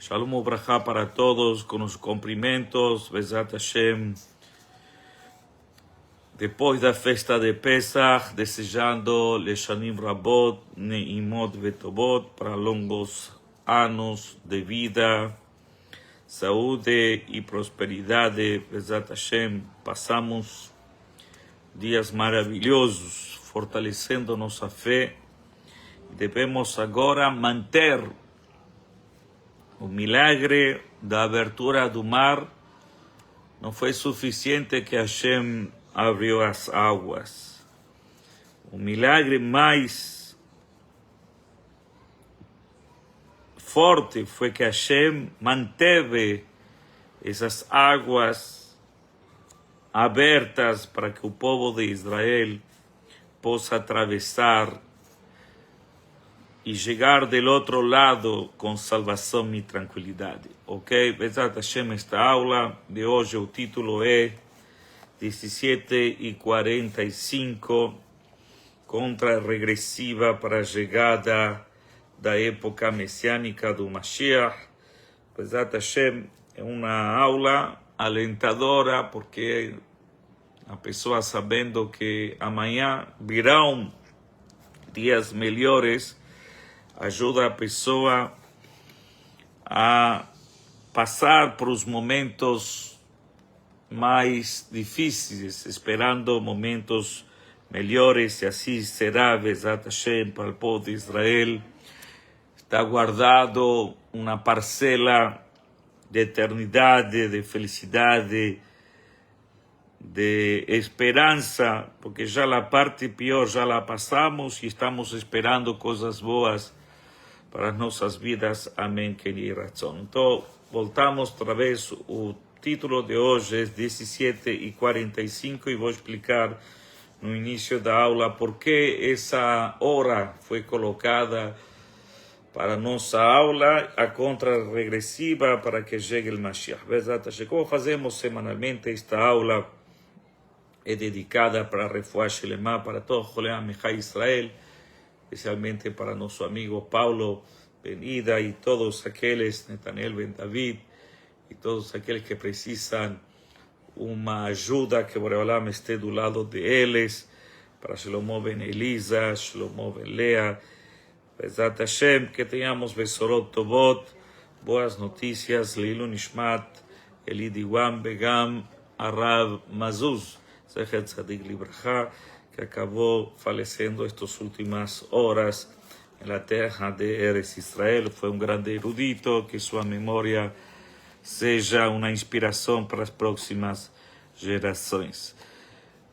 Shalom Ubrajá para todos, con los cumprimentos, Bezat Hashem. Depois da festa de Pesach, desejando Leshanim Rabot, Neimot Vetobot, para longos anos de vida, saúde e prosperidade, Bezat Hashem. Passamos dias maravilhosos, fortalecendo nossa fé. Devemos agora manter o milagre da abertura do mar. Não foi suficiente que Hashem abriu as águas. O milagre mais forte foi que Hashem manteve essas águas abertas para que o povo de Israel possa atravessar e chegar do outro lado com salvação e tranquilidade. Ok? Bezat Hashem, esta aula de hoje, o título é 17:45, contra-regressiva para a chegada da época messiânica do Mashiach. Bezat Hashem é uma aula alentadora, porque a pessoa sabendo que amanhã virão dias melhores, ajuda a pessoa a passar por os momentos mais difíceis, esperando momentos melhores, e assim será, Bezat Hashem, para o povo de Israel. Está guardado uma parcela de eternidade, de felicidade, de esperança, porque já a parte pior já la passamos e estamos esperando coisas boas para as nossas vidas. Amém, querido razão. Então, voltamos outra vez. O título de hoje é 17:45 e vou explicar no início da aula por que essa hora foi colocada para nossa aula, a contra-regressiva, para que chegue o Mashiach. Como fazemos semanalmente, esta aula é dedicada para a Refuah Shelema, para todo Jolei Amechá Israel, especialmente para nosso amigo Paulo Ben Ida e todos aqueles, Nathaniel Ben David, e todos aqueles que precisam uma ajuda, que Boreolam esteja do lado de eles, para Shlomo Ben Elisa, Shlomo Ben Lea, Bezat Hashem, que tenhamos Besorot Tovot, boas notícias, Leilu Nishmat, Eli Diwan Begam, Arav Mazuz, Zecher Tzadik Libraja, que acabou falecendo estas últimas horas na terra de Eretz Israel. Foi um grande erudito, que sua memória seja uma inspiração para as próximas gerações.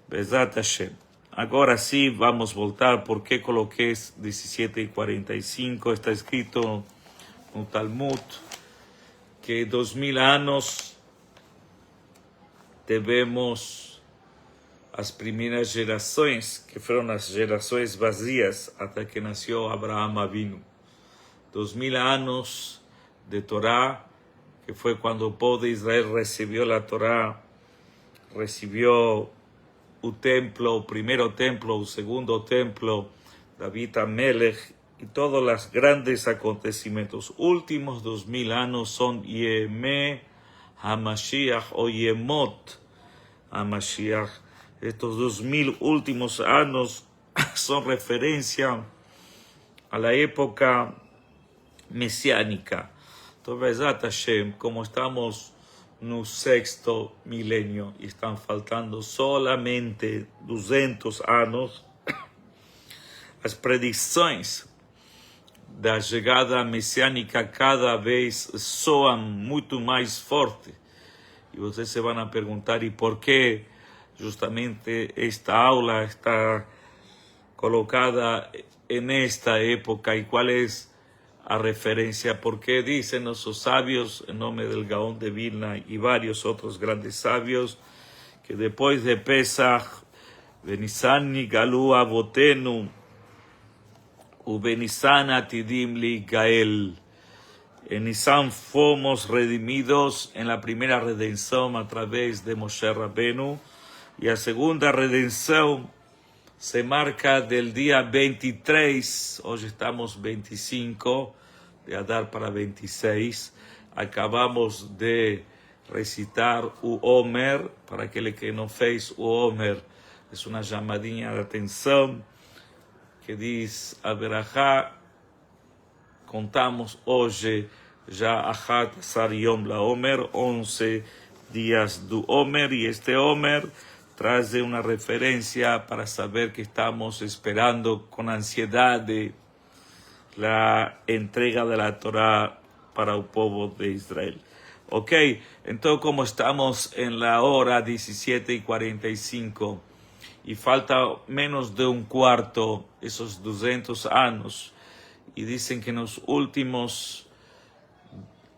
Bezat Hashem. Agora sim, vamos voltar. Por que coloquei 17:45? Está escrito no Talmud que 2000 anos devemos as primeiras gerações, que foram as gerações vazias, até que nasceu Abraham Avinu. 2000 anos de Torá, que foi quando o povo de Israel recebeu a Torá, recebeu o templo, o primeiro templo, o segundo templo, David Amelech, e todos os grandes acontecimentos. Os últimos 2000 anos são Yemé HaMashiach, ou Yemot HaMashiach. Estos 2000 últimos anos son referencia a la época mesiánica. Entonces, Bezat Hashem, como estamos no sexto milenio y están faltando solamente 200 anos, as predições da chegada messiânica cada vez soam muito mais forte. E vocês se vão a perguntar, e por que justamente esta aula está colocada nesta época, e qual é a referência? Porque dizem nossos sábios, em nome del Gaon de Vilna e vários outros grandes sábios, que depois de Pesach, Benisan Galu Avotenu, o Benisan Atidim Li Gael. En Nisan fomos redimidos en la primera redenção a través de Moshe Rabbeinu, e a segunda redenção se marca del dia 23, hoje estamos 25, de Adar para 26, acabamos de recitar o Omer. Para aquele que não fez o Omer, é uma chamadinha de atenção que diz a Berachá. Contamos hoje já Achat Asar Yom la Omer, 11 dias do Omer, e este Omer traz uma referência para saber que estamos esperando com ansiedade a entrega da Torá para o povo de Israel. Ok, então como estamos em la hora 17:45 e falta menos de um quarto, esos 200 anos, e dizem que nos últimos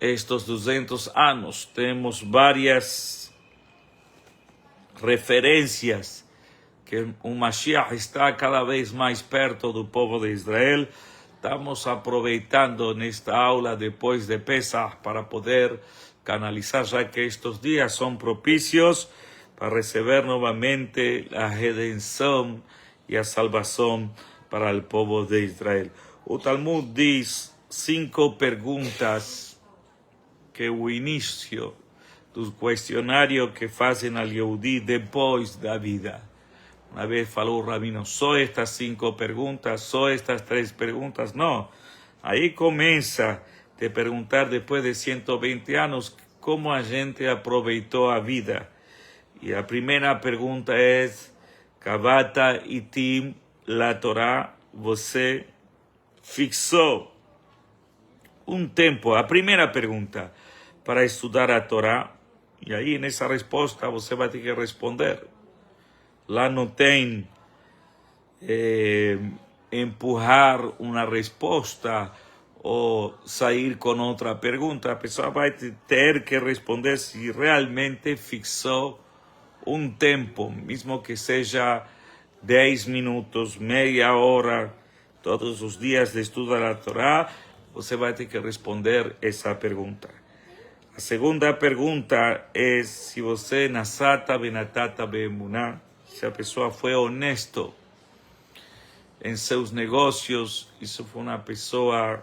estos 200 anos temos várias referências que o Mashiach está cada vez mais perto do povo de Israel. Estamos aproveitando nesta aula depois de Pesach para poder canalizar, já que estes dias são propícios para receber novamente a redenção e a salvação para o povo de Israel. O Talmud diz 5 perguntas que o início do questionário que fazem al Yehudi depois da vida. Uma vez falou o Rabino, só estas 5 perguntas, só estas 3 perguntas? Não. Aí começa a te perguntar, depois de 120 anos, como a gente aproveitou a vida. E a primeira pergunta é, Kavata itim la Torá, você fixou um tempo, a primeira pergunta, para estudar a Torá, e aí nessa resposta você vai ter que responder. Lá não tem empurrar uma resposta ou sair com outra pergunta. A pessoa vai ter que responder se realmente fixou um tempo, mesmo que seja 10 minutos, meia hora, todos os dias de estudo da Torá, você vai ter que responder essa pergunta. A segunda pergunta é se você nasata benatata beemuná, se a pessoa foi honesto em seus negócios, isso foi uma pessoa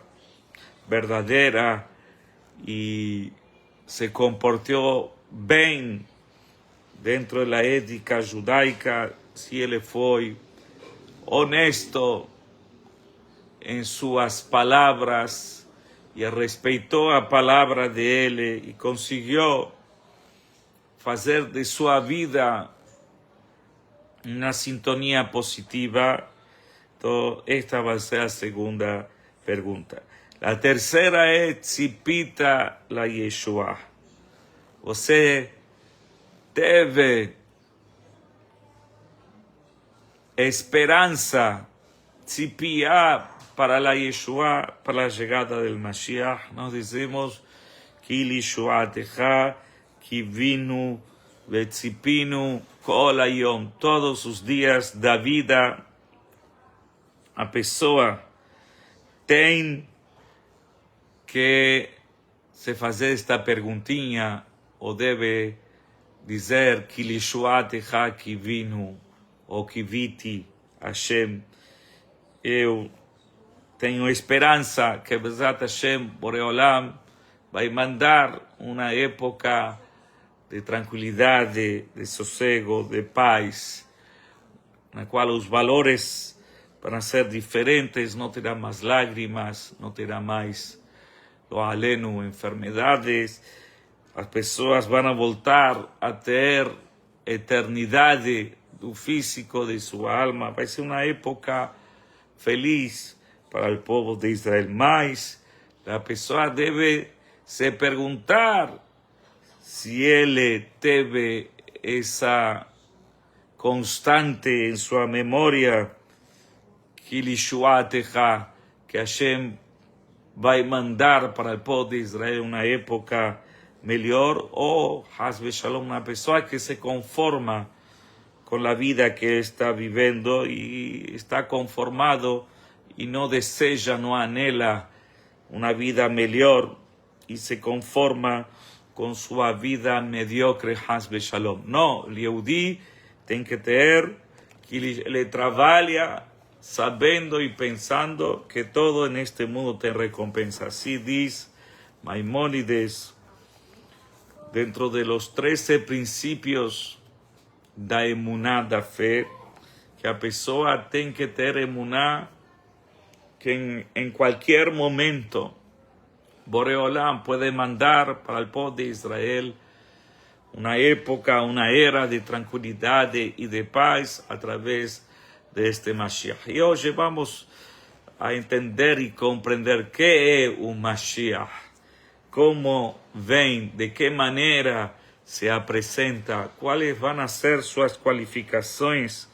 verdadeira e se comportou bem dentro da ética judaica, se ele foi honesto em suas palavras e respeitou a palavra dele e conseguiu fazer de sua vida uma sintonia positiva. Então, esta vai ser a segunda pergunta. A terceira é Tzipita la Yeshua. Você teve esperança, tzipia para a Yeshua, para a chegada do Mashiach. Nós dizemos que Yeshuatecha, que vino, vetzipinu, kol hayom, todos os dias da vida, a pessoa tem que se fazer esta perguntinha, ou deve dizer que Yeshuatecha, que vino, ou que viti, Hashem, eu tenho esperança que Bezat Hashem, Boreolam, vai mandar uma época de tranquilidade, de sossego, de paz, na qual os valores vão ser diferentes, não terá mais lágrimas, não terá mais, lo aleno, enfermidades, as pessoas vão voltar a ter eternidade do físico de sua alma. Vai ser uma época feliz para o povo de Israel. Mas a pessoa deve se perguntar se ele teve essa constante em sua memória que Yeshuatecha, que Hashem vai mandar para o povo de Israel uma época melhor, ou Hasbe Shalom, uma pessoa que se conforma com a vida que está vivendo e está conformado e não deseja, não anela uma vida melhor e se conforma com sua vida mediocre, Hasbe Shalom. Não, o Yehudi tem que ter, que ele trabalha sabendo e pensando que todo neste mundo tem recompensa. Assim diz Maimónides, dentro de los 13 principios da emuná, da fe, que a pessoa tem que ter emuná, que en cualquier momento Boreolam puede mandar para el pueblo de Israel una época, una era de tranquilidad y de paz a través de este Mashiach. Y hoy vamos a entender y comprender qué es un Mashiach, cómo ven, de qué manera se presenta, cuáles van a ser sus cualificaciones,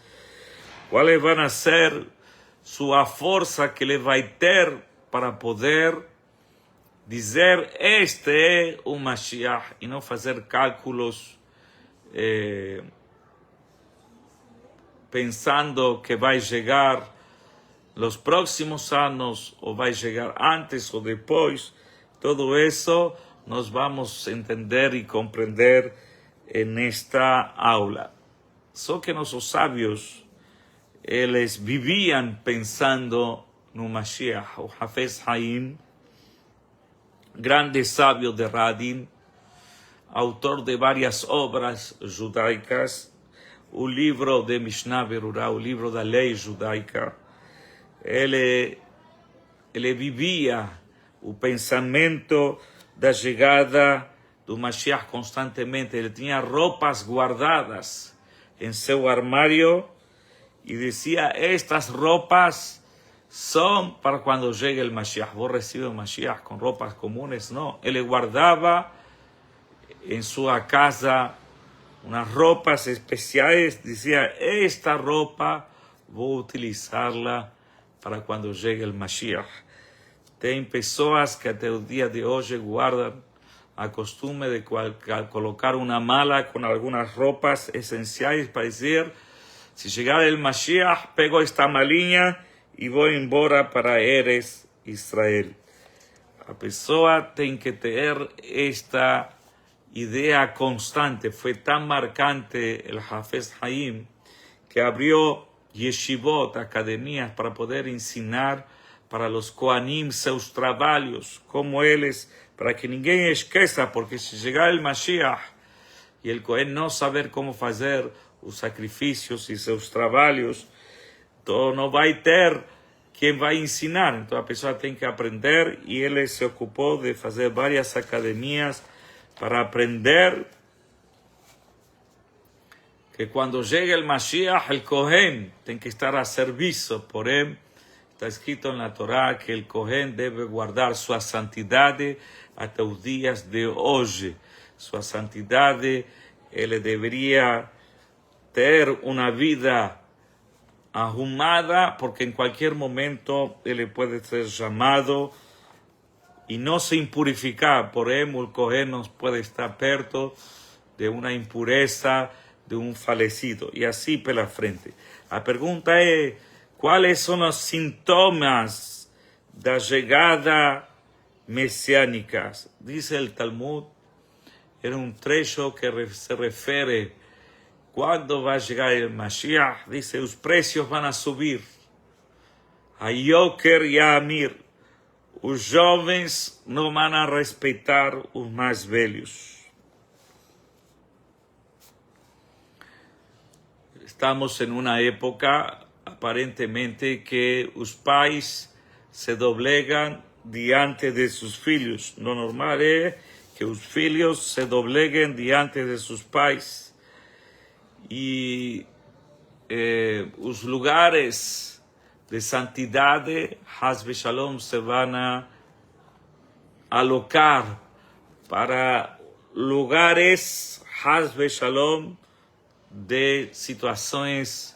cuáles van a ser su fuerza que le va a ter para poder dizer este es un Mashiach y no hacer cálculos pensando que va a llegar los próximos años o va a llegar antes o después. Todo eso nos vamos a entender y comprender en esta aula. Só que nuestros sabios, ellos vivían pensando en un Mashiach. O Hafez Haim, grande sabio de Radin, autor de varias obras judaicas, un libro de Mishnah Berurah, un libro de ley judaica. Él vivía o pensamento da chegada do Mashiach constantemente. Ele tinha roupas guardadas em seu armário e dizia: estas roupas son para cuando llegue el Mashiach. Vos recibes el Mashiach con ropas comunes, no. Él guardaba en su casa unas ropas especiales. Decía: esta ropa voy a utilizarla para cuando llegue el Mashiach. Tem pessoas que até o dia de hoje guardam a costume de colocar una mala con algunas ropas esenciales para decir: si llegar el Mashiach, pego esta malinha e vou embora para Eres Israel. A pessoa tem que ter esta idea constante. Fue tan marcante el Hafez Haim que abrió yeshivot, academias, para poder ensinar para los Kohanim seus trabalhos, como eles, para que ninguém esqueça, porque se chegar el Mashiach e el Kohen não saber como fazer os sacrifícios e seus trabalhos, então não vai ter quem vai ensinar. Então a pessoa tem que aprender, e ele se ocupou de fazer várias academias para aprender que quando chegue el Mashiach, el Kohen tem que estar a serviço. Porém, está escrito en la Torá que el Kohen debe guardar su santidad hasta los días de hoy. Su santidad, él debería tener una vida ahumada, porque en cualquier momento él puede ser llamado y no se impurificar. Por eso el Kohen no puede estar perto de una impureza, de un fallecido, y así por la frente. La pregunta es: ¿cuáles son los síntomas de la llegada mesiánica? Dice el Talmud, era un trecho que se refiere cuándo va a llegar el Mashiach. Dice: los precios van a subir. A Yoker y a Amir. Los jóvenes no van a respetar los más velhos. Estamos en una época aparentemente que los pais se doblegan diante de sus filhos. Lo normal es que los filhos se dobleguen diante de sus pais. Y los lugares de santidad, Haz Shalom, se van a alocar para lugares, Haz Shalom, de situações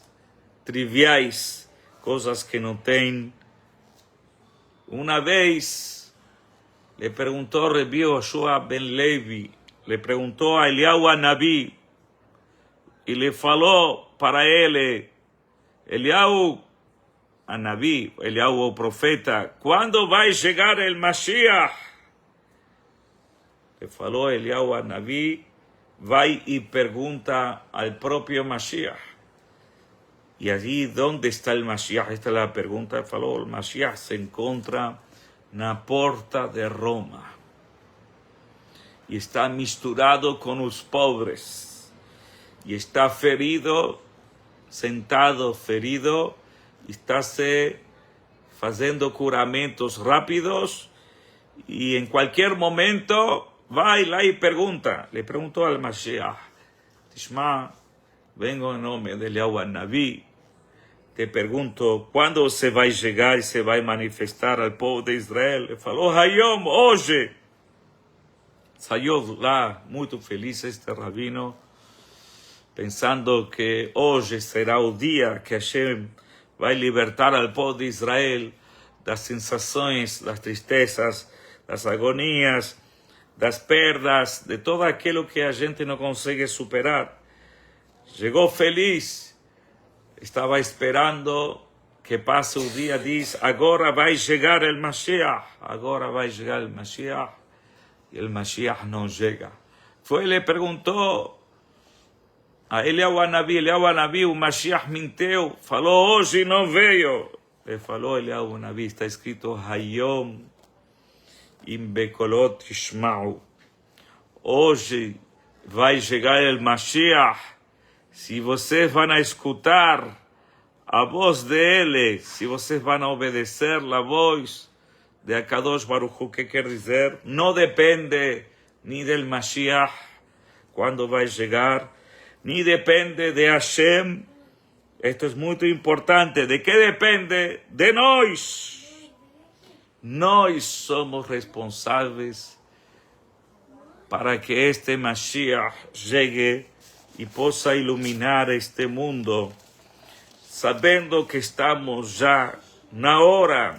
triviais, coisas que não têm. Uma vez le perguntou Rabbi Yoshua ben Levi, le perguntou a Eliyahu Nabi e le falou para ele: Eliyahu Nabi, Eliyahu o profeta, quando vai chegar el Mashiach? Le falou Eliyahu Nabi: vai y pregunta al propio Mashiach. Y allí, ¿dónde está el Mashiach? Esta es la pregunta. El Mashiach se encuentra en la puerta de Roma. e está misturado com os pobres. E está ferido, sentado ferido, e está se fazendo curamentos rápidos, e em qualquer momento vai lá e pergunta. Le perguntou al Mashiach: Tishma, vengo em nome de Eliyahu Naví, te pergunto, quando você vai chegar e você vai manifestar ao povo de Israel? Ele falou: Hayom, hoje. Saiu lá muito feliz este rabino, pensando que hoje será o dia que Hashem vai libertar ao povo de Israel das sensações, das tristezas, das agonias, das perdas, de todo aquilo que a gente não consegue superar. Chegou feliz, estava esperando que passe o dia, diz: agora vai chegar o Mashiach, agora vai chegar o Mashiach, e o Mashiach não chega. Foi e lhe perguntou a Eliyahu Naví, o Mashiach mentiu, falou: hoje não veio. Ele falou Eliyahu Naví, está escrito Hayom im bekolot tishma'u. Hoje vai chegar o Mashiach, se vocês vão escutar a voz dele, se vocês vão obedecer a voz de Akadosh Baruch Hu. Que quer dizer? Não depende nem del Mashiach quando vai chegar, ni depende de Hashem. Esto es muy importante. ¿De qué depende? De nós. Nós somos responsáveis para que este Mashiach llegue y possa iluminar este mundo, sabendo que estamos já na hora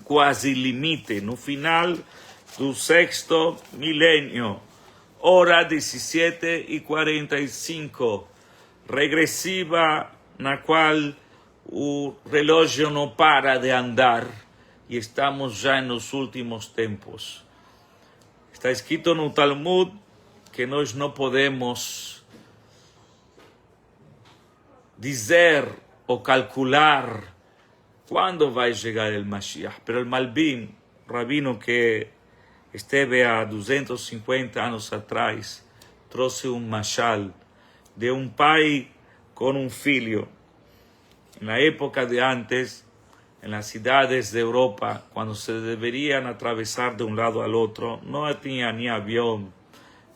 quase limite, no final do sexto milênio, hora 17:45, regresiva, na qual o relógio não para de andar e estamos já nos últimos tempos. Está escrito no Talmud que nós não podemos dizer ou calcular quando vai chegar o Mashiach. Pero o Malbim, rabino que esteve há 250 anos atrás, trouxe mashal de pai com filho. Na época de antes, nas cidades de Europa, quando se deveriam atravessar de lado ao outro, não tinha nem avião,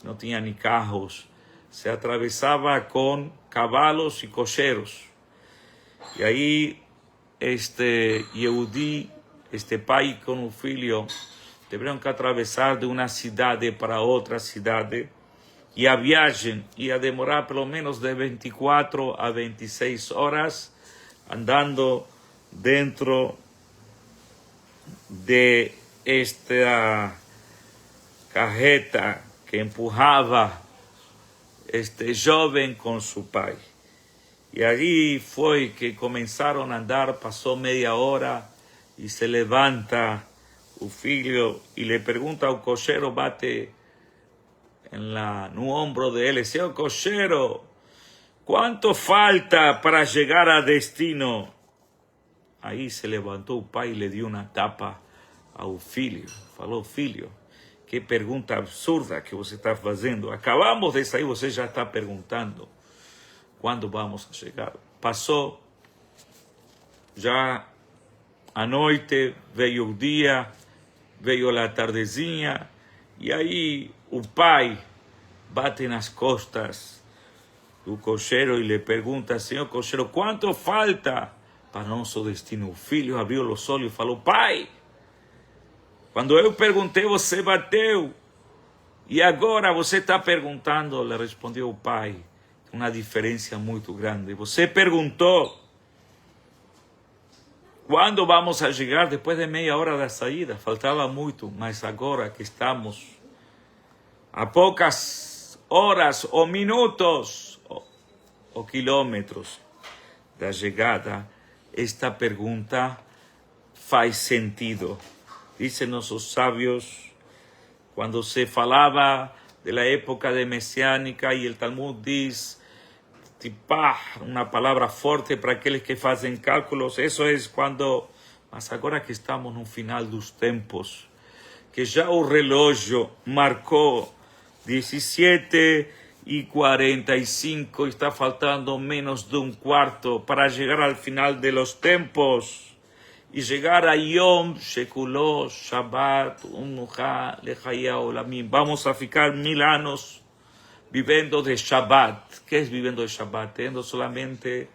não tinha nem carros, se atravessava com cavalos e cocheiros. E aí este Yehudi, este pai com o filho, tiveram que atravessar de uma cidade para outra cidade, e a viagem ia demorar pelo menos de 24 a 26 horas, andando dentro de esta carreta que empurrava este jovem com seu pai. E aí foi que começaram a andar, passou meia hora e se levanta o filho e lhe pergunta ao cocheiro, bate no ombro dele: seu cocheiro, quanto falta para chegar a destino? Aí se levantou o pai e lhe deu uma tapa ao filho. Falou: filho, que pergunta absurda que você está fazendo. Acabamos de sair, você já está perguntando quando vamos a chegar. Passou já a noite, veio o dia, veio a tardezinha, e aí o pai bate nas costas do cocheiro e lhe pergunta: senhor cocheiro, quanto falta para nosso destino? O filho abriu os olhos e falou: pai, quando eu perguntei, você bateu, e agora você está perguntando. Le respondeu o pai: uma diferença muito grande. Você perguntou quando vamos a chegar, depois de meia hora da saída, faltava muito, mas agora que estamos a poucas horas ou minutos ou quilômetros da chegada, esta pergunta faz sentido. Dizem nossos sábios, quando se falava da época de messiânica, e o Talmud diz tipá, uma palavra forte para aqueles que fazem cálculos, isso é quando, mas agora que estamos no final dos tempos, que já o relógio marcou 17:45, está faltando menos de un cuarto para llegar al final de los tiempos y llegar a Yom Shekulot Shabbat Unuja Lejaya Olamim. Vamos a ficar 1000 años viviendo de Shabbat. ¿Qué es viviendo de Shabbat? Teniendo solamente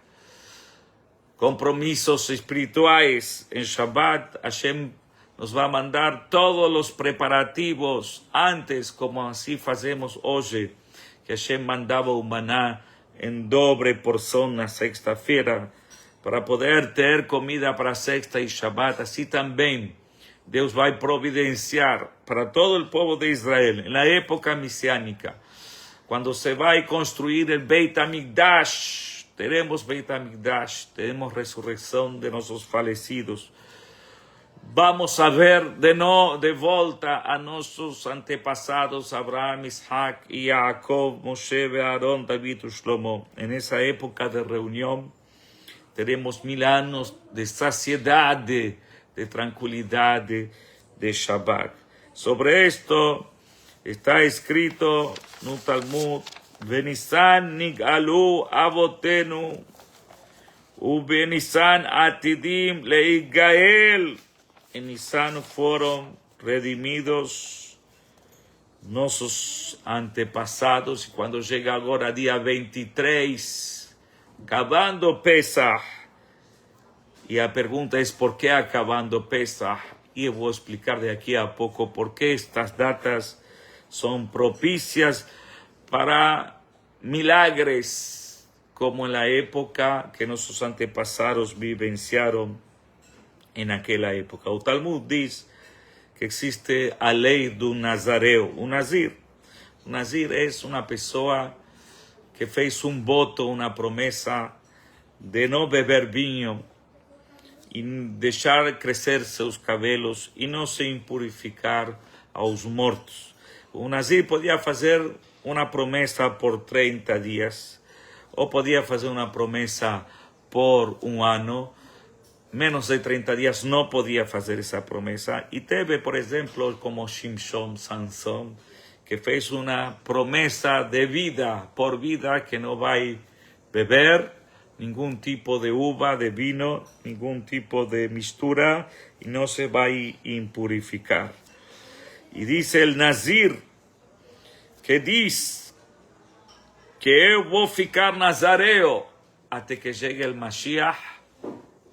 compromisos espirituales en Shabbat. Hashem nos va a mandar todos los preparativos antes, como así hacemos hoy, que Hashem mandaba un maná en doble porción na sexta-feira, para poder ter comida para sexta y Shabbat. Así también Dios va a providenciar para todo el pueblo de Israel en la época mesiánica, cuando se va a construir el Beit HaMikdash. Tenemos Beit HaMikdash, tenemos resurrección de nuestros fallecidos. Vamos a ver de volta a nuestros antepasados, Abraham, Isaac y Jacob, Moshe, Aarón, David y Shlomo. En esa época de reunión tenemos 1000 años de saciedad, de tranquilidad, de Shabbat. Sobre esto está escrito en el Talmud: Benisan nigalu avotenu, ubenisan atidim leigael. En Nisan fueron redimidos nuestros antepasados, y cuando llega ahora día 23, acabando Pesach, y la pregunta es ¿por qué acabando Pesach? Y voy a explicar de aquí a poco por qué estas datas son propicias para milagros, como en la época que nuestros antepasados vivenciaron en aquella época. El Talmud dice que existe la ley de un nazareo, un nazir. Un nazir es una persona que fez un voto, una promesa de no beber vino y dejar crecer sus cabelos y no se impurificar a los muertos. Un nazir podía hacer una promesa por 30 días o podía hacer una promesa por un año. Menos de 30 días no podía hacer esa promesa. Y teve, por ejemplo, como Shimshon, Sansón, que fez una promesa de vida, por vida, que no va a beber ningún tipo de uva, de vino, ningún tipo de mistura, y no se va a impurificar. Y dice el Nazir, que dice que yo voy a ficar nazareo hasta que llegue el Mashiach.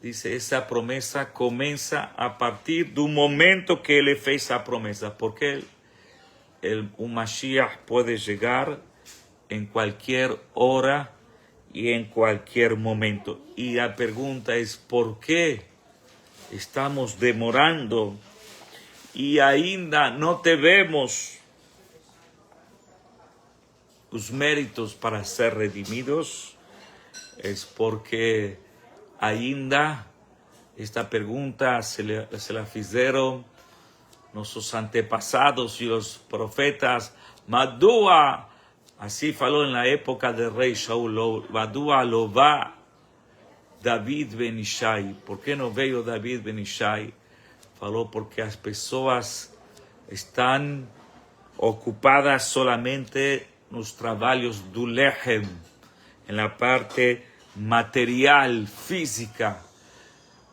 Dice, esa promesa comienza a partir de un momento que él fez esa promesa, porque un Mashiach puede llegar en cualquier hora y en cualquier momento. Y la pregunta es, ¿por qué estamos demorando y ainda no tenemos los méritos para ser redimidos? Es porque ainda esta pregunta se la hicieron nuestros antepasados y los profetas. Madúa, así faló en la época del rey Shaul, Madúa lo va David ben Ishai. ¿Por qué no veio David ben Ishai? Faló porque las personas están ocupadas solamente en los trabajos do Lechem, en la parte material, física.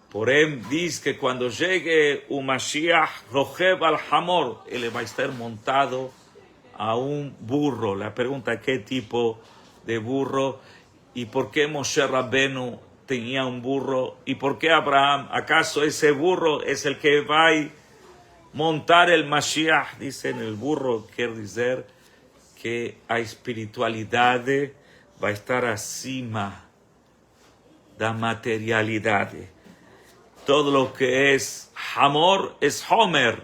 Por él dice que cuando llegue un Mashiach, Rojev al Hamor, él va a estar montado a un burro. La pregunta, ¿qué tipo de burro? ¿Y por qué Moshe Rabbenu tenía un burro? ¿Y por qué Abraham? ¿Acaso ese burro es el que va a montar el Mashiach? Dicen, el burro quiere decir que la espiritualidad va a estar acima da materialidad. Todo lo que es Hamor es Homer.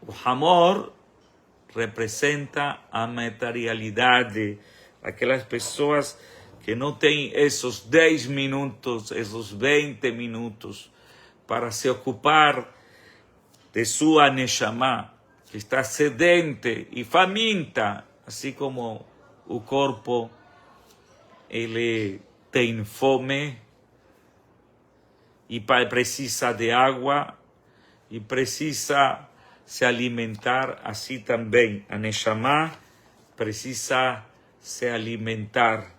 O Hamor representa a materialidad de aquellas personas que no tienen esos 10 minutos, esos 20 minutos para se ocupar de su Neshama, que está sedente y faminta, así como el cuerpo ele tem fome y precisa de agua, e precisa se alimentar assim também. A Neshama precisa se alimentar.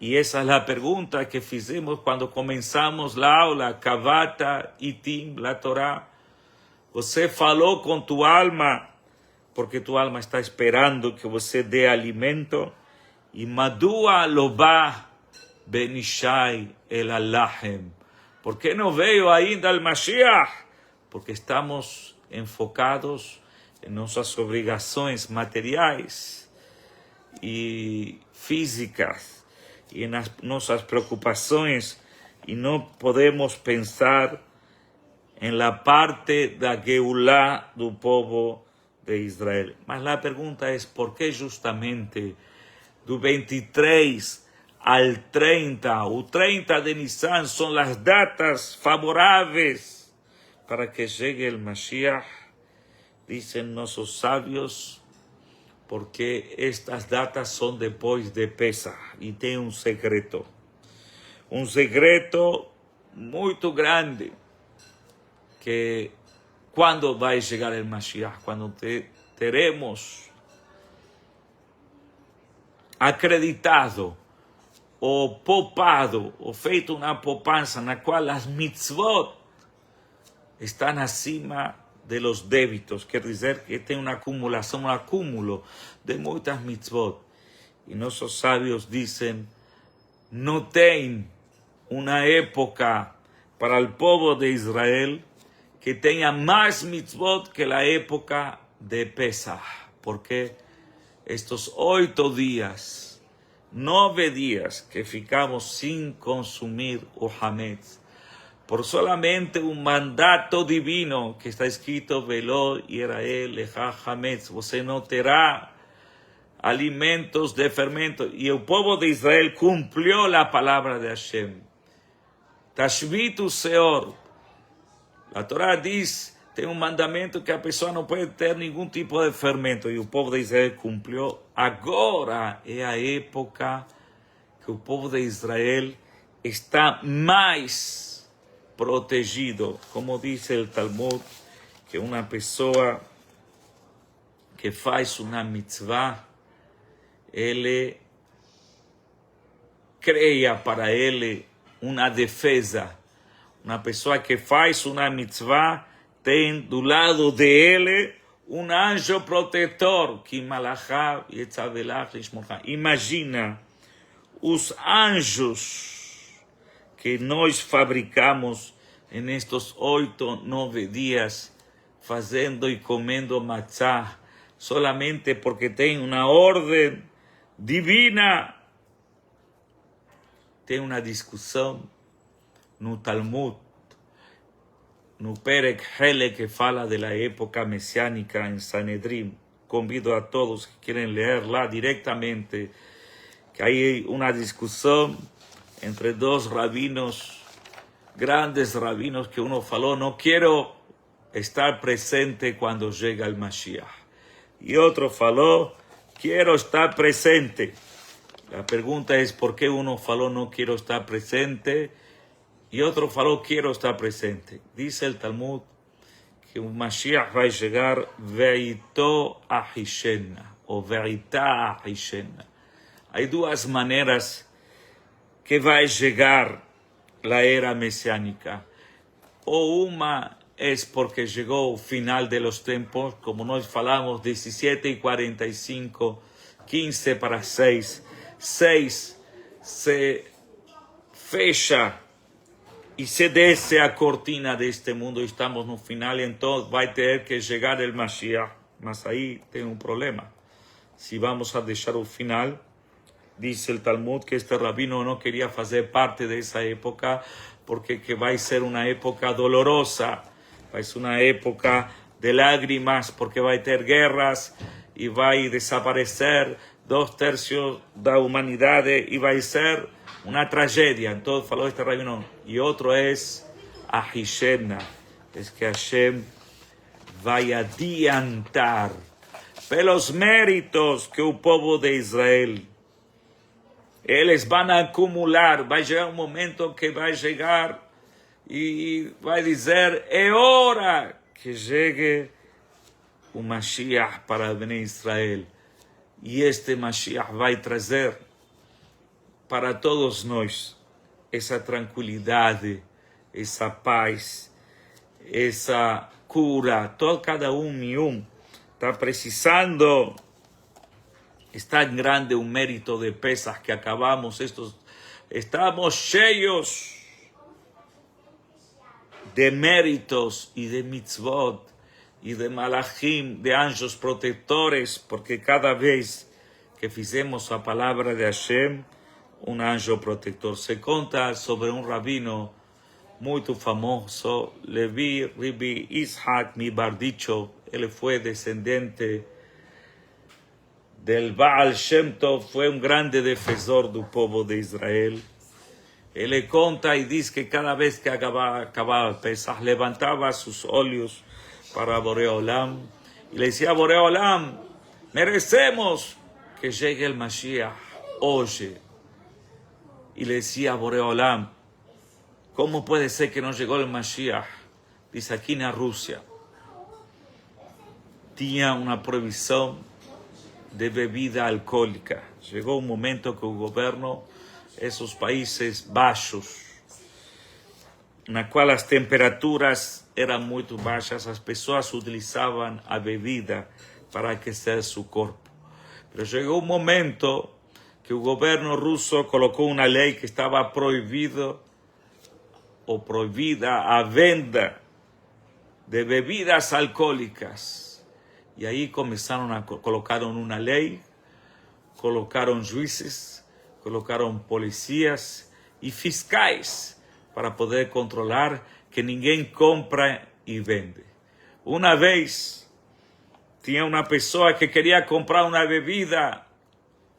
E essa é a pergunta que fizemos quando começamos a aula, Kavata Itim la Torá. Você falou com tua alma, porque tua alma está esperando que você dê alimento. E Madua Lobá Benishai El Alahem. ¿Por que não veio ainda o Mashiach? Porque estamos enfocados em nossas obrigações materiais e físicas e nas nossas preocupações e não podemos pensar em la parte da Geulá do povo de Israel. Mas a pergunta é por que justamente do 23 al 30, o 30 de Nisan são as datas favoráveis para que chegue o Mashiach, dizem nossos sábios, porque estas datas são depois de Pesach e tem um segredo muito grande, que quando vai chegar o Mashiach, quando teremos acreditado ou poupado, ou feito uma poupança na qual as mitzvot estão acima de los débitos, quer dizer que tem uma acumulação, um acúmulo de muitas mitzvot. E nossos sábios dizem, não tem uma época para o povo de Israel que tenha mais mitzvot que a época de Pesach, porque estes 8 dias, 9 dias que ficamos sem consumir o hametz, por solamente um mandato divino que está escrito, Velo Yirael Lecha Hametz, você não terá alimentos de fermento. E o povo de Israel cumpriu a palavra de Hashem. Tashvitu Seor. A Torá diz, tem um mandamento que a pessoa não pode ter nenhum tipo de fermento. E o povo de Israel cumpriu. Agora é a época que o povo de Israel está mais protegido. Como diz o Talmud, que uma pessoa que faz uma mitzvah, ele cria para ele uma defesa. Uma pessoa que faz uma mitzvah tem do lado de ele um anjo protetor, que malachá yetzavelach lishmorcha. Imagina os anjos que nós fabricamos nestes 8, 9 dias, fazendo e comendo matzá, solamente porque tem uma ordem divina. Tem uma discussão no Talmud, no Perek Hele, que fala da época messiânica em Sanedrim. Convido a todos que querem ler lá diretamente, que hay uma discussão entre dois rabinos, grandes rabinos, que uno falou, não quero estar presente quando chega o Mashiach. E outro falou, quero estar presente. A pergunta é por que uno falou, não quero estar presente, e outro falou, quero estar presente. Diz o Talmud que o Mashiach vai chegar veito ahishena, ou veita ahishena. Há duas maneiras que vai chegar a era messiânica. Ou uma é porque chegou o final de los tempos, como nós falamos, 17:45, 15 para 6. 6 se fecha e se desce a cortina deste mundo, estamos no final, então vai ter que chegar o Mashiach. Mas aí tem um problema. Se vamos a deixar o final, diz o Talmud que este rabino não queria fazer parte dessa época, porque que vai ser uma época dolorosa, vai ser uma época de lágrimas, porque vai ter guerras e vai desaparecer 2/3 da humanidade e vai ser uma tragédia. Então falou este rabino. E outro é a Hishena, é que Hashem vai adiantar pelos méritos que o povo de Israel, eles vão acumular. Vai chegar um momento que vai chegar e vai dizer, é hora que llegue un Mashiach para Bnei Israel. E este Mashiach vai trazer para todos nós essa tranquilidade, essa paz, essa cura. Cada um está precisando. Es tan grande un mérito de Pesach que acabamos estamos cheios de méritos y de mitzvot y de malachim, de anjos protectores, porque cada vez que fizemos a palabra de Hashem, un anjo protector. Se conta sobre un rabino muy famoso, Rabbi Ishak Mibardicho. Él fue descendiente del Baal Shem Tov, fue un grande defensor del pueblo de Israel. Él le conta y dice que cada vez que acababa el Pesach, levantaba sus óleos para Borei Olam y le decía a Borei Olam, merecemos que llegue el Mashiach, oye. Y le decía a Borei Olam, ¿cómo puede ser que no llegó el Mashiach? Dice, aquí en Rusia tenía una prohibición de bebida alcohólica. Llegó un momento que el gobierno, esos países bajos, en la cual las temperaturas eran muy bajas, las personas utilizaban a bebida para aquecer su cuerpo. Pero llegó un momento que el gobierno ruso colocó una ley que estaba prohibida a venda de bebidas alcohólicas. Y ahí comenzaron a colocaron una ley, colocaron jueces, colocaron policías y fiscales para poder controlar que ninguém compra y vende. Una vez tenía una persona que quería comprar una bebida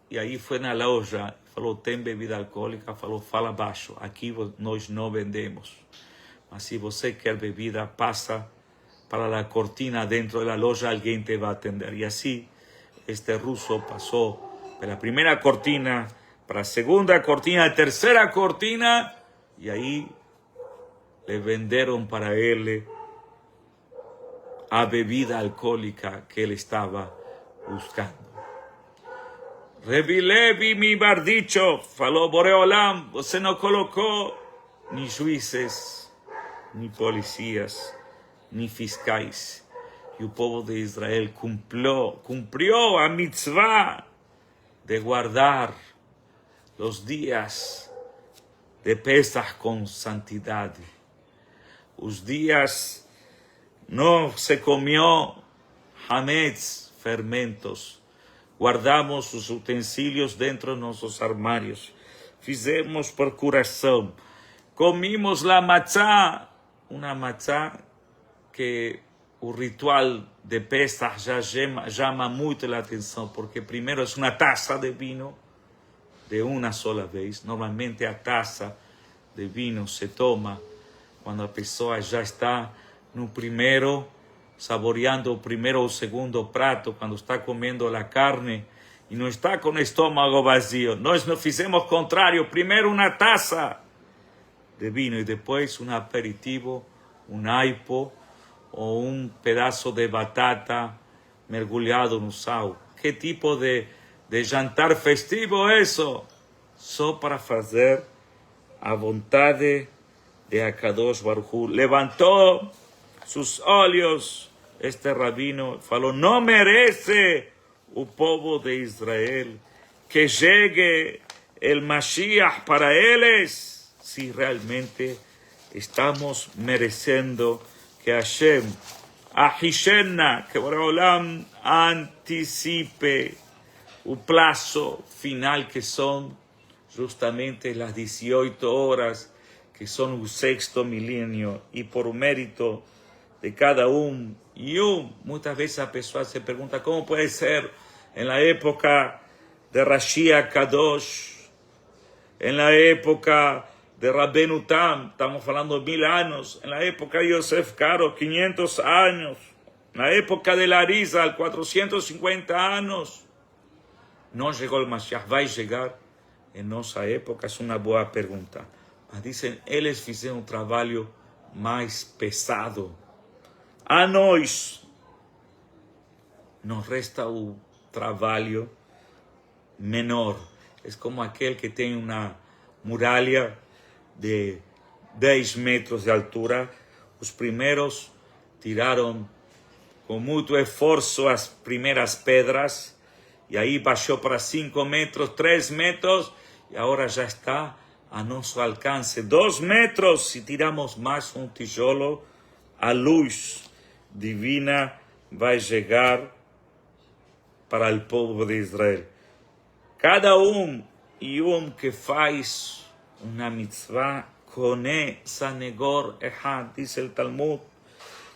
y ahí fue na loja, falou, tem bebida alcohólica? Falou, fala baixo, aqui nós não vendemos. Mas se você quer bebida, passa para la cortina dentro de la loja, alguien te va a atender. Y así este ruso pasó de la primera cortina para la segunda cortina, tercera cortina, y ahí le vendieron para él a bebida alcohólica que él estaba buscando. Rabbi Levi Mibardicho falou, Borei Olam, você não colocou ni juízes, ni policías, ni fiscais. Y el pueblo de Israel cumplió a mitzvah de guardar los días de Pesach con santidad. Los días no se comió hametz, fermentos. Guardamos os utensílios dentro de nossos armários. Fizemos procuração. Comimos la matzá, uma matzá que o ritual de Pesach já chama muito a atenção, porque primeiro é uma taça de vinho de uma sola vez. Normalmente a taça de vinho se toma quando a pessoa já está no primeiro, saboreando o primeiro ou segundo prato, quando está comendo a carne e não está com o estômago vazio. Nós não fizemos o contrário, primeiro uma taça de vinho e depois um aperitivo, um aipo, ou um pedaço de batata mergulhado no sal. Que tipo de jantar festivo é isso? Só para fazer a vontade de Akadosh Baruch Hu. Levantou sus olhos este rabino, falou, não merece o povo de Israel que chegue el Mashiach para eles, se realmente estamos merecendo que Hashem, Ahishena, que Borei Olam anticipe o plazo final, que son justamente las 18 horas, que son un sexto milenio, y por mérito de cada uno y uno. Muchas veces la persona se pregunta, ¿cómo puede ser en la época de Rashi Kadosh, en la época de Rabbeinu Tam, estamos hablando de 1000 años, en la época de Yosef Karo, 500 años, en la época de Larizal, 450 años, no llegó el Mashiach? ¿Va a llegar en nuestra época? Es una buena pregunta. Mas dicen, eles fizeram un trabajo más pesado, A nós nos resta o trabalho menor. É como aquele que tem uma muralha de 10 metros de altura. Os primeiros tiraram com muito esforço as primeiras pedras, e aí baixou para 5 metros, 3 metros, e agora já está a nosso alcance. 2 metros, se tiramos mais um tijolo, a luz divina vai chegar para o povo de Israel. Cada que faz uma mitzvah, Kone Sanegor Ehad, diz o Talmud.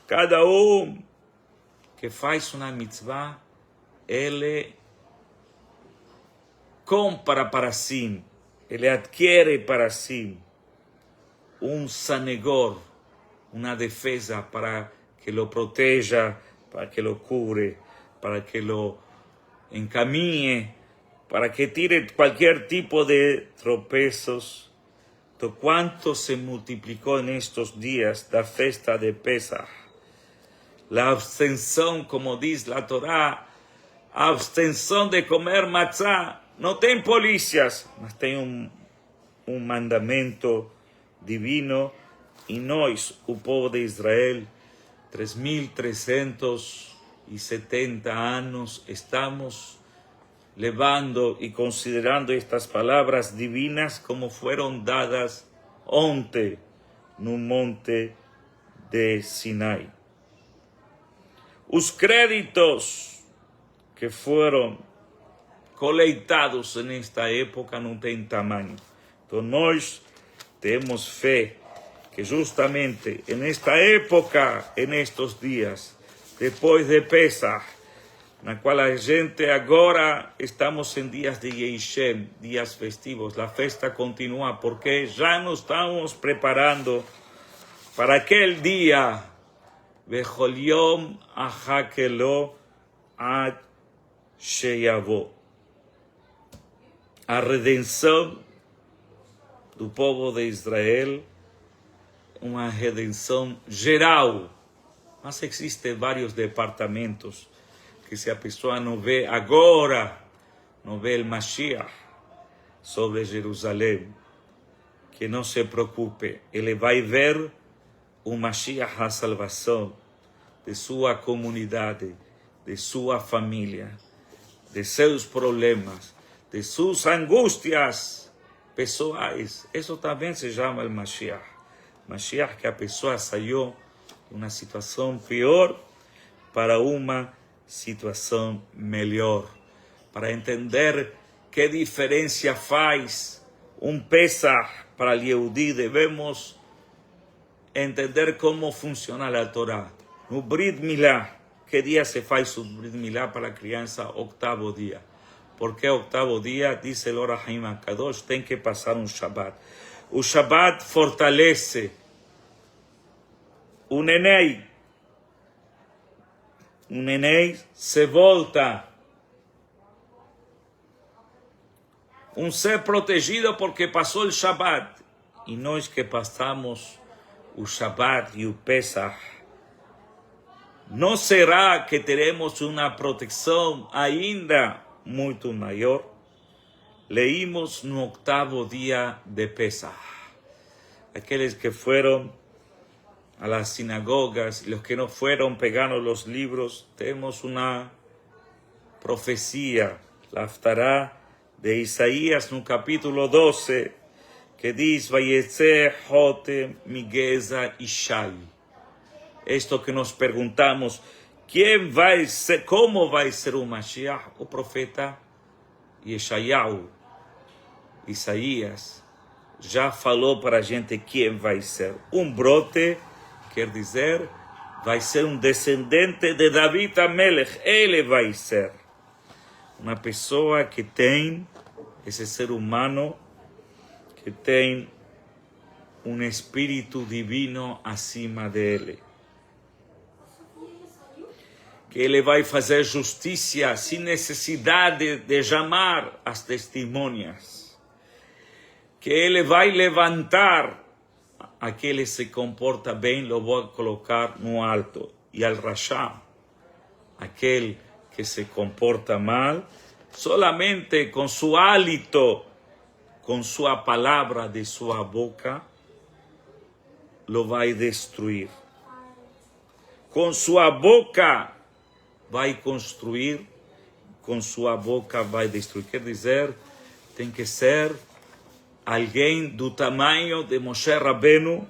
Cada que faz uma mitzvah, ele compra para si, ele adquire para si sanegor, uma defesa para que lo proteja, para que lo cure, para que lo encaminhe, para que tire qualquer tipo de tropeços. Então, quanto se multiplicou nestes dias da festa de Pesach. A abstenção, como diz a Torá, a abstenção de comer matzá. Não tem polícias, mas tem um mandamento divino. E nós, o povo de Israel, 3.370 anos, estamos levando e considerando estas palavras divinas como foram dadas ontem no monte de Sinai. Os créditos que foram coleitados nesta época não têm tamanho. Então nós temos fé que justamente nesta época, nestes dias, depois de Pesach, na qual a gente agora estamos em dias de Yeshem, dias festivos, a festa continua porque já nos estamos preparando para aquele dia, Bechol Yom Achakelo Ad Sheyavo, a redenção do povo de Israel, uma redenção geral, mas existem vários departamentos que se a pessoa não vê agora, não vê o Mashiach sobre Jerusalém, que não se preocupe, ele vai ver o Mashiach, a salvação de sua comunidade, de sua família, de seus problemas, de suas angústias pessoais. Isso também se chama o Mashiach. Mashiach, que a pessoa saiu de uma situação pior para uma situação melhor, para entender que diferença faz Pesach para o Yehudi. Devemos entender como funciona a Torá. No Brit Milá, que dia se faz o Brit Milá para a criança? 8º dia. Porque 8º dia, diz o Or HaHaim HaKadosh, tem que passar um Shabbat. O Shabbat fortalece o neném. Um neném se volta um ser protegido porque passou o Shabbat. E nós que passamos o Shabbat e o Pesach, não será que teremos uma proteção ainda muito maior? Leímos no 8º dia de Pesach. Aqueles que foram a las sinagogas, los que no fueron, pegaron los libros, tenemos una profecía, la Haftará de Isaías, no capítulo 12, que dice, Vayetze Jote Migeza Ishai. Esto que nos preguntamos, ¿quién va a ser, cómo va a ser un Mashiach? O profeta Yeshayahu, Isaías, já falou para a gente quem vai ser. Um brote, quer dizer, vai ser um descendente de David Amelech. Ele vai ser uma pessoa que tem, esse ser humano, que tem um espírito divino acima dele. Que ele vai fazer justiça sem necessidade de chamar as testemunhas. Que ele vai levantar aquele que se comporta bem, lo vou colocar no alto. y al rasha, aquel que se comporta mal, solamente con su hálito, con su palabra de su boca, lo va a destruir. Con su boca va a construir, com sua boca vai destruir. Quer dizer, tem que ser alguém do tamanho de Moshe Rabbeinu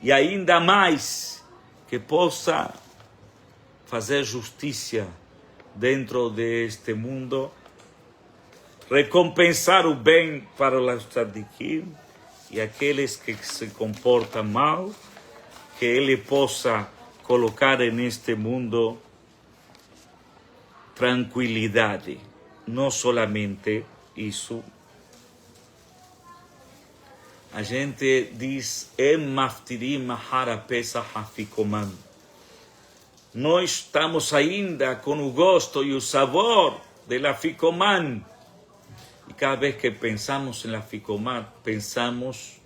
e ainda mais que possa fazer justiça dentro deste mundo, recompensar o bem para os tzadikim e aqueles que se comportam mal, que ele possa colocar neste mundo tranquilidade, não solamente isso. A gente diz, Em maftirim mahara pesach afikoman. Nós estamos ainda com o gosto e o sabor de la afikoman. E cada vez que pensamos em la afikoman, pensamos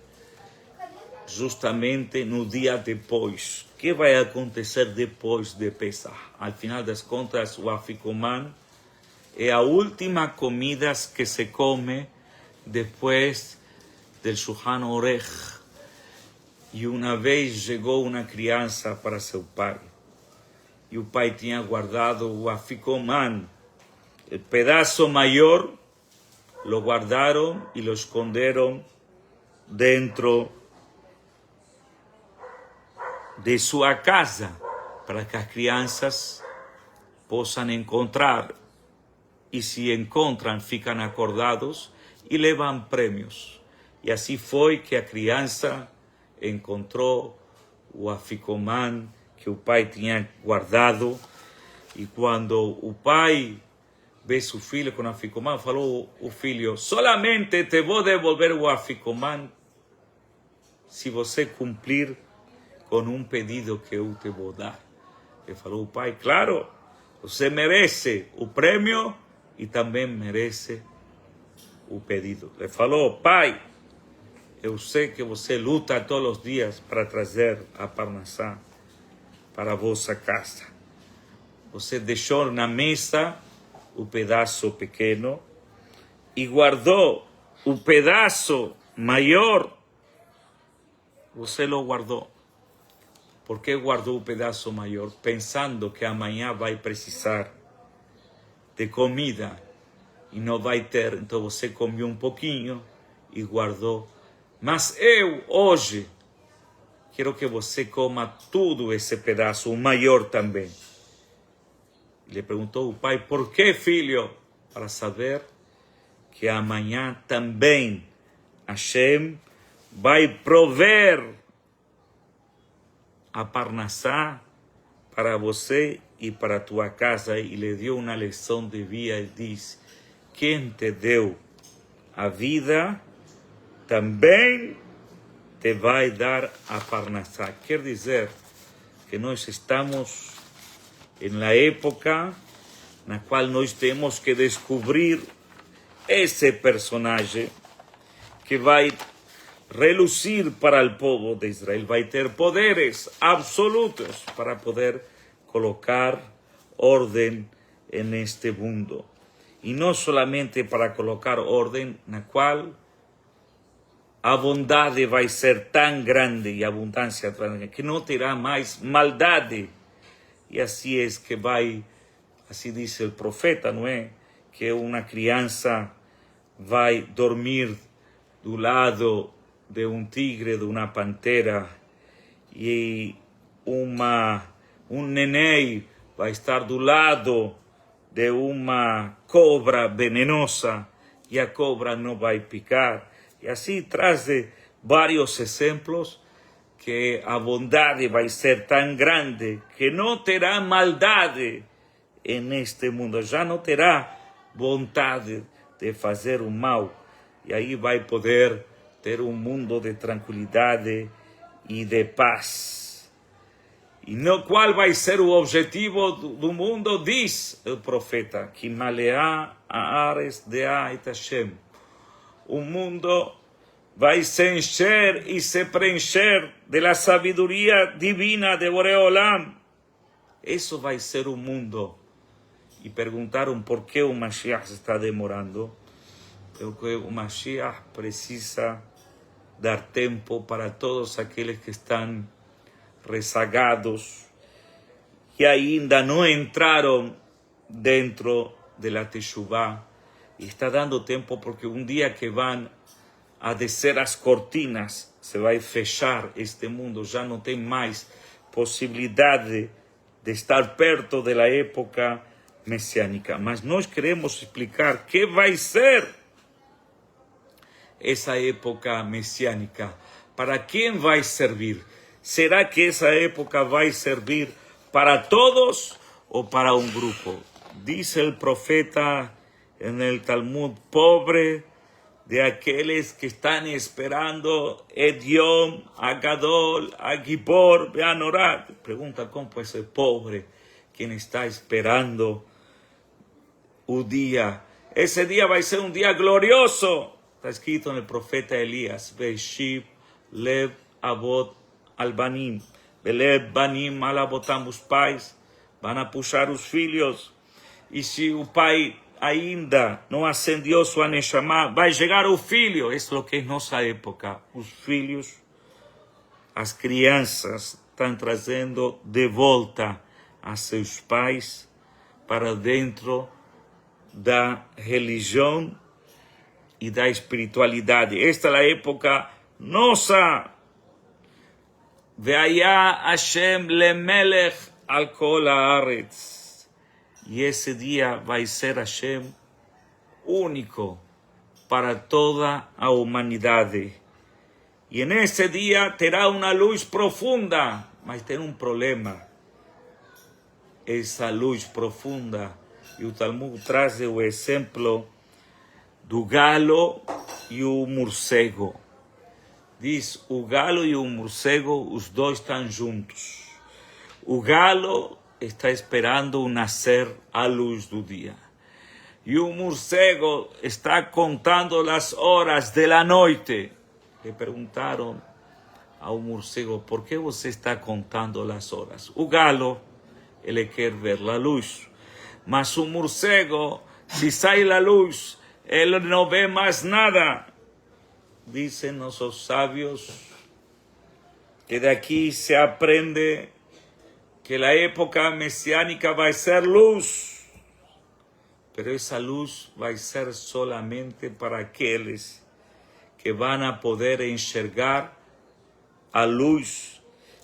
justamente no dia depois. O que vai acontecer depois de Pesach? Al final das contas, o afikoman é a última comida que se come depois del Shulchan Orech. E uma vez chegou uma criança para seu pai. E o pai tinha guardado o afikoman. O pedaço maior, lo guardaram e lo esconderam dentro de sua casa, para que as crianças possam encontrar. E se encontram, ficam acordados e levam prêmios. E assim foi que a criança encontrou o afikoman que o pai tinha guardado. E quando o pai vê seu filho com o afikoman, falou o filho, solamente te vou devolver o afikoman se você cumprir com um pedido que eu te vou dar. E falou o pai, claro, você merece o prêmio e também merece o pedido. Ele falou, pai, eu sei que você luta todos os dias para trazer a parnassá para a vossa casa. Você deixou na mesa o pedaço pequeno e guardou o pedaço maior. Você lo guardou. Por que guardou o pedaço maior? Pensando que amanhã vai precisar de comida e não vai ter. Então você comeu um pouquinho e guardou. Mas eu, hoje, quero que você coma tudo esse pedaço, o maior também. Ele perguntou o pai, por que, filho? Para saber que amanhã também Hashem vai prover a parnassá para você e para a tua casa. E lhe deu uma lição de vida e diz, quem te deu a vida também te vai dar a parnassá. Quer dizer que nós estamos na época na qual nós temos que descobrir esse personagem que vai relucir para o povo de Israel, vai ter poderes absolutos para poder colocar ordem neste mundo. E não solamente para colocar ordem na qual a bondade vai ser tão grande e a abundância tão grande que não terá mais maldade. E assim é que vai, assim diz o profeta, não é? Que uma criança vai dormir do lado de um tigre, de uma pantera, e um neném vai estar do lado de uma cobra venenosa e a cobra não vai picar. E assim traz vários exemplos que a bondade vai ser tão grande que não terá maldade neste mundo, já não terá vontade de fazer o mal. E aí vai poder ter um mundo de tranquilidade e de paz. E no qual vai ser o objetivo do mundo, diz o profeta, que maleá a ares de Ait Hashem. O mundo vai se encher e se preencher de la sabiduría divina de Boreolam. Eso va a ser un mundo. Y preguntaron por qué un Mashiach se está demorando. Porque un Mashiach precisa dar tiempo para todos aquellos que están rezagados y ainda no entraron dentro de la Teshuvah. Y está dando tiempo porque un día que van a descer as cortinas, se vai fechar este mundo, já não tem mais possibilidade de estar perto da época messiânica. Mas nós queremos explicar que vai ser essa época messiânica, para quem vai servir. Será que essa época vai servir para todos ou para um grupo? Diz o profeta en el Talmud, pobre de aquellos que están esperando Yom Agadol, Agibor, Beanorat. Pregunta cómo puede ser pobre quien está esperando un día. Ese día va a ser un día glorioso. Está escrito en el profeta Elías, Beishib, Lev, Abot, Albanim, Belev, Banim, Alabotam, os pais van a puxar os filhos. E se o pai ainda não acendeu sua Neshama, vai chegar o filho. Isso é o que é nossa época. Os filhos, as crianças estão trazendo de volta a seus pais para dentro da religião e da espiritualidade. Esta é a época nossa. Ve'aya Hashem lemelech al kol haaretz. Y ese día va a ser Hashem único para toda la humanidad. Y en ese día terá una luz profunda, mas tiene un problema. Esa luz profunda, y el Talmud trae el ejemplo do galo y un morcego. Dice, o galo y un morcego, os dois están juntos. O galo está esperando o nascer à luz do dia. E o morcego está contando as horas da noite. Le perguntaram ao morcego, por que você está contando as horas? O galo, ele quer ver a luz. Mas o morcego, se sai a luz, ele não vê mais nada. Dizem nossos sábios que daqui se aprende que la época mesiánica va a ser luz, pero esa luz va a ser solamente para aquellos que van a poder enxergar a luz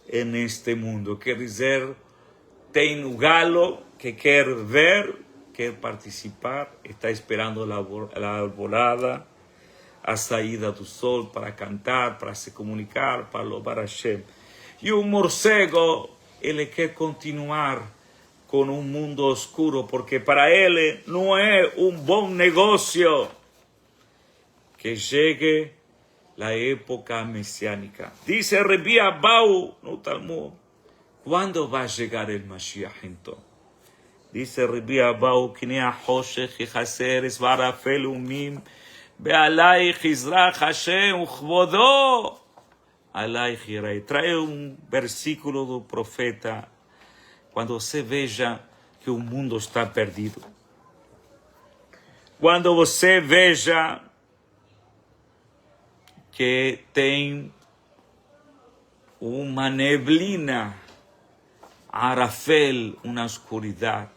en este mundo. Quer dizer, tem o galo que quer ver, quer participar, está esperando la alborada, a saída do sol para cantar, para se comunicar, para louvar a Hashem. E o morcego, ele quer continuar com um mundo oscuro, porque para ele não é um bom negócio que chegue a época messiânica. Diz Rebi Abau no Talmud, quando vai chegar o Mashiach então? Diz Rebi Abau, que nem a Hoshech e Haseres varafel umim, be'alaich izrach Hashem uchvodo. Trae um versículo do profeta quando você veja que o mundo está perdido. Quando você veja que tem uma neblina, arafel, uma escuridão,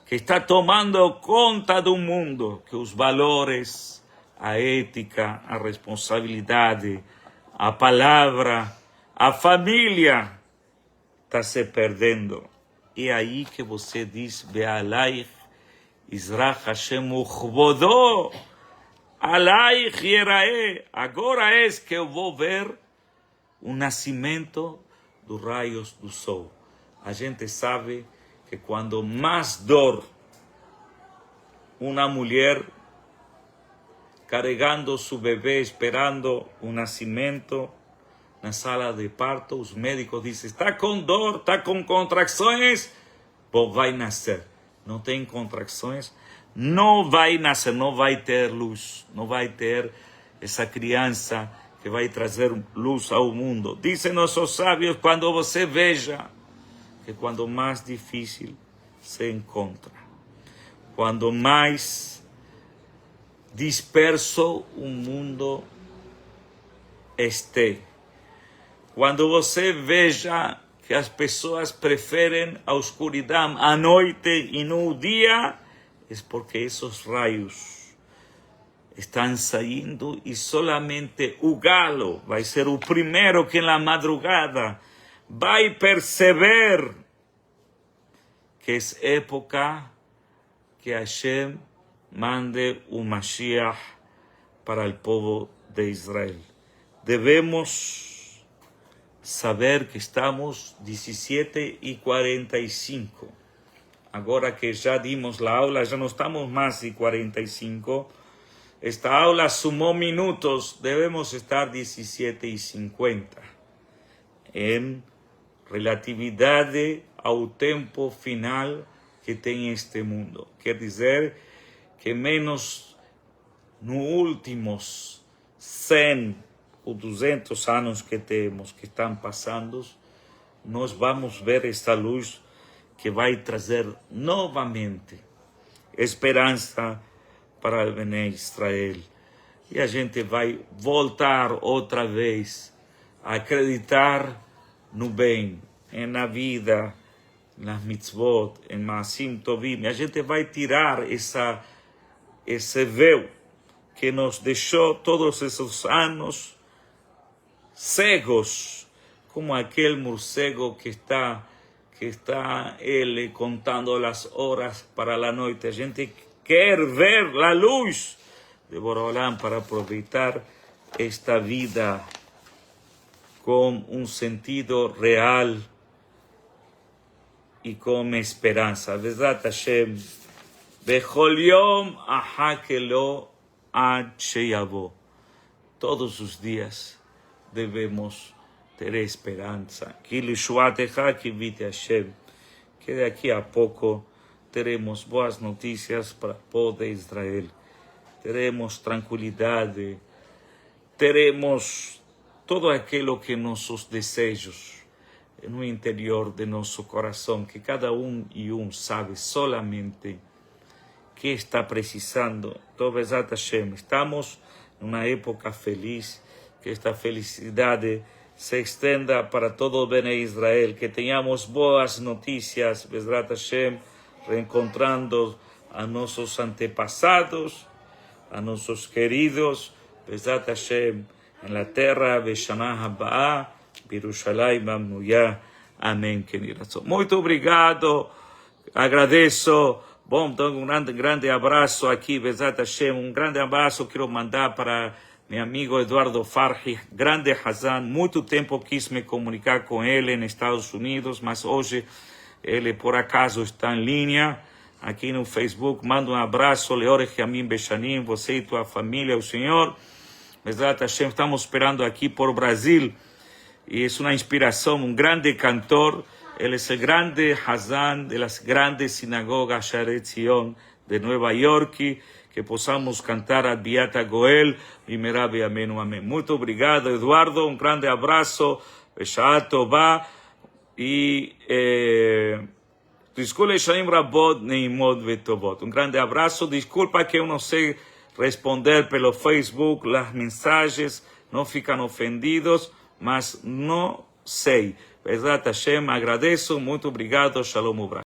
que está tomando conta do mundo, que os valores, a ética, a responsabilidade, a palavra, a família está se perdendo. E aí que você diz, Be'alaich Izrach Hashem uchvodó, alaich yerae. Agora é que eu vou ver o nascimento dos raios do sol. A gente sabe que quando mais dor uma mulher carregando su bebé, esperando un nacimiento na sala de parto, os médicos dizem, está com dor, está com contracções, bom, vai nascer. Não tem contracções, não vai nascer, não vai ter luz, não vai ter essa criança que vai trazer luz ao mundo. Dizem nossos sábios, quando você veja que cuando más difícil se encontra, cuando mais disperso o mundo este, quando você veja que as pessoas preferem a escuridão à noite e no dia, é porque esses raios estão saindo e solamente o galo vai ser o primeiro que na madrugada vai perceber que é época que Hashem mande o Mashiach para o povo de Israel. Devemos saber que estamos 17:45. Agora que já dimos a aula, já não estamos mais de 45. Esta aula sumou minutos, devemos estar 17:50. Em relatividade ao tempo final que tem este mundo. Quer dizer que menos nos últimos 100 ou 200 anos que temos, que estão passando, nós vamos ver esta luz que vai trazer novamente esperança para o Bnei Israel. E a gente vai voltar outra vez a acreditar no bem, na vida, nas mitzvot, em Maasim Tovim. A gente vai tirar esse véu que nos deixou todos esses anos cegos, como aquele morcego que está ele contando as horas para a noite. A gente quer ver a luz de Borolam para aproveitar esta vida com um sentido real e com esperança. Bezrat Hashem, Bechol Yom Ahakelo Ad Sheyavo. Todos os dias devemos ter esperança. Que Lishuatecha Kivite Hashem, que daqui a pouco teremos boas notícias para o povo de Israel. Teremos tranquilidade, teremos todo aquilo que nossos desejos no interior de nosso coração, que cada e sabe solamente que está precisando. Então, Bezrat Hashem, estamos numa época feliz, que esta felicidade se estenda para todo o Bnei Israel, que tenhamos boas notícias, Bezrat Hashem, reencontrando a nossos antepassados, a nossos queridos, Bezrat Hashem, en la terra, Beshana Habaa, Birushalayim Amnuyah. Amém, queridos. Muito obrigado, agradeço. Bom, então um grande abraço aqui, Bezrat Hashem, um grande abraço quero mandar para meu amigo Eduardo Farhi, grande Hazan. Muito tempo quis me comunicar com ele nos Estados Unidos, mas hoje ele por acaso está em linha aqui no Facebook. Mando um abraço, Leorech Yamim Beshanim, você e tua família, o Senhor. Bezrat Hashem, estamos esperando aqui por Brasil. E é uma inspiração, um grande cantor. Ele é o grande Hazan das grandes sinagogas Sharet Zion de Nova York. Que possamos cantar a Biata Goel, Bimerabe Amenu Amém. Muito obrigado, Eduardo. Um grande abraço. Beshaa Tová. E Tizkul Shanim Rabot Neimot Vetovot. Um grande abraço. Desculpa que eu não sei responder pelo Facebook as mensagens. Não ficam ofendidos, mas não sei. Bezrat Hashem, agradeço. Muito obrigado. Shalom Ubrach.